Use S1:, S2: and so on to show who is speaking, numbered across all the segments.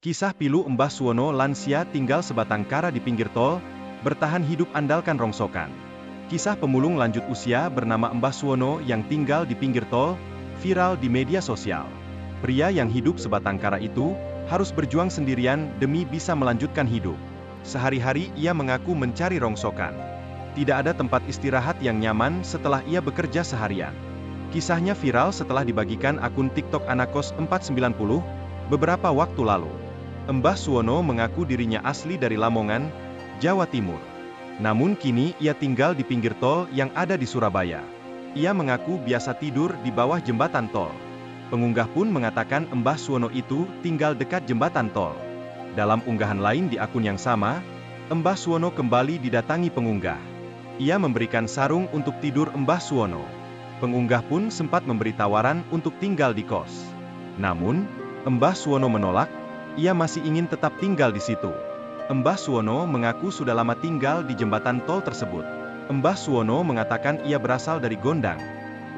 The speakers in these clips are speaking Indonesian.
S1: Kisah pilu Mbah Suwono lansia tinggal sebatang kara di pinggir tol, bertahan hidup andalkan rongsokan. Kisah pemulung lanjut usia bernama Mbah Suwono yang tinggal di pinggir tol, viral di media sosial. Pria yang hidup sebatang kara itu, harus berjuang sendirian demi bisa melanjutkan hidup. Sehari-hari ia mengaku mencari rongsokan. Tidak ada tempat istirahat yang nyaman setelah ia bekerja seharian. Kisahnya viral setelah dibagikan akun TikTok Anakos 490, beberapa waktu lalu. Mbah Suwono mengaku dirinya asli dari Lamongan, Jawa Timur. Namun kini ia tinggal di pinggir tol yang ada di Surabaya. Ia mengaku biasa tidur di bawah jembatan tol. Pengunggah pun mengatakan Mbah Suwono itu tinggal dekat jembatan tol. Dalam unggahan lain di akun yang sama, Mbah Suwono kembali didatangi pengunggah. Ia memberikan sarung untuk tidur Mbah Suwono. Pengunggah pun sempat memberi tawaran untuk tinggal di kos. Namun, Mbah Suwono menolak. Ia masih ingin tetap tinggal di situ. Mbah Suwono mengaku sudah lama tinggal di jembatan tol tersebut. Mbah Suwono mengatakan ia berasal dari Gondang,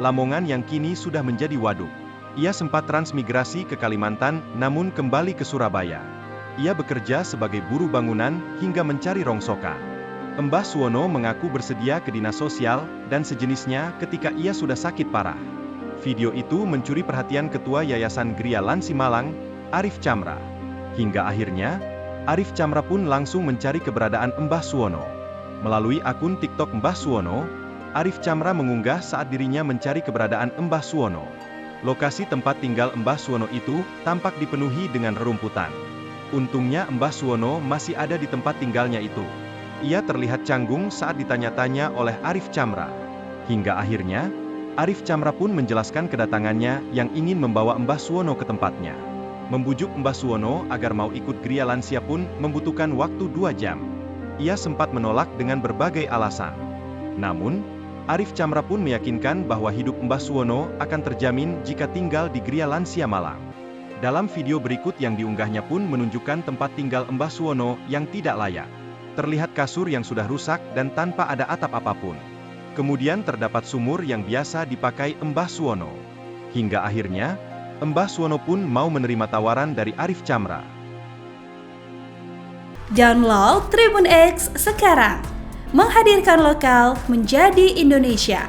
S1: Lamongan yang kini sudah menjadi waduk. Ia sempat transmigrasi ke Kalimantan, namun kembali ke Surabaya. Ia bekerja sebagai buruh bangunan, hingga mencari rongsokan. Mbah Suwono mengaku bersedia ke dinas sosial, dan sejenisnya ketika ia sudah sakit parah. Video itu mencuri perhatian Ketua Yayasan Gria Lansi Malang, Arif Chamra. Hingga akhirnya, Arif Chamra pun langsung mencari keberadaan Mbah Suwono. Melalui akun TikTok Mbah Suwono, Arif Chamra mengunggah saat dirinya mencari keberadaan Mbah Suwono. Lokasi tempat tinggal Mbah Suwono itu tampak dipenuhi dengan rerumputan. Untungnya Mbah Suwono masih ada di tempat tinggalnya itu. Ia terlihat canggung saat ditanya-tanya oleh Arif Chamra. Hingga akhirnya, Arif Chamra pun menjelaskan kedatangannya yang ingin membawa Mbah Suwono ke tempatnya. Membujuk Mbah Suwono agar mau ikut Gria Lansia pun membutuhkan waktu 2 jam. Ia sempat menolak dengan berbagai alasan. Namun, Arif Chamra pun meyakinkan bahwa hidup Mbah Suwono akan terjamin jika tinggal di Gria Lansia Malang. Dalam video berikut yang diunggahnya pun menunjukkan tempat tinggal Mbah Suwono yang tidak layak. Terlihat kasur yang sudah rusak dan tanpa ada atap apapun. Kemudian terdapat sumur yang biasa dipakai Mbah Suwono. Hingga akhirnya, Mbah Suwono pun mau menerima tawaran dari Arif Chamra.
S2: Download Tribun X sekarang, menghadirkan lokal menjadi Indonesia.